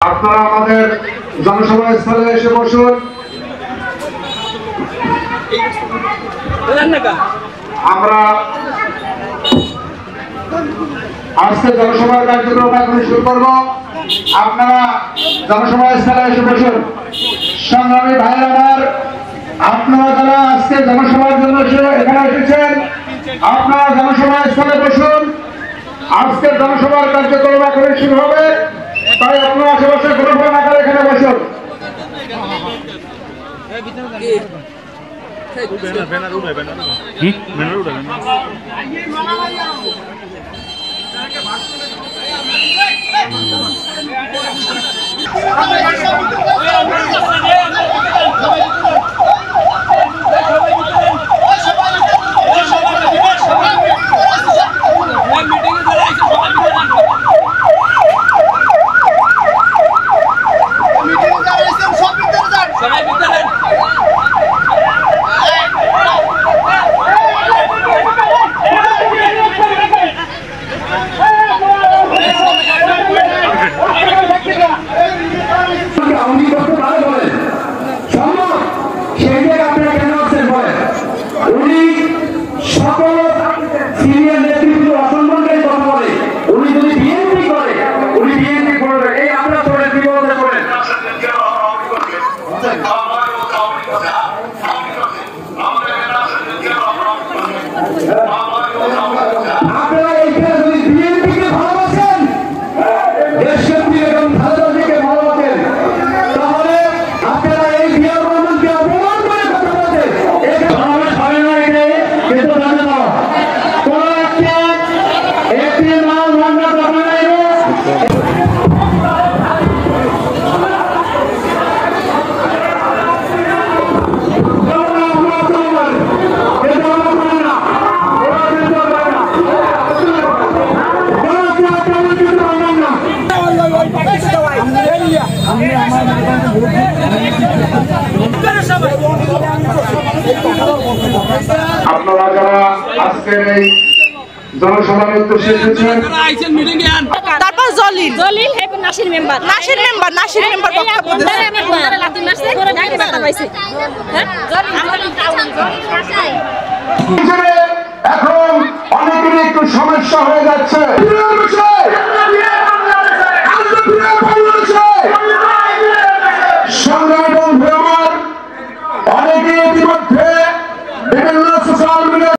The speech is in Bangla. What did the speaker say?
আপনারা আমাদের জনসভাস্থলে এসে বসুন। আমরা আজকে জনসভার কার্যক্রম এখন শুরু করব। আপনারা জনসভাস্থলে এসে বসুন। সংগ্রামী ভাইয়ের আমার, আপনারা যারা আজকে জনসভার জন্য এখানে এসেছেন, আপনারা জনসভাস্থলে বসুন। আজকের জনসভার কার্যক্রম এখন শুরু হবে, তাই আপনারা আশেপাশে কোনো ভয় না করে এখানে বসুন। আপনারা যারা আজকের এই জনসভার উদ্দেশ্যে এসেছেন, তারপর জলিল নাসির মেম্বার এখন অনেকেরই একটু সমস্যা হয়ে যাচ্ছে।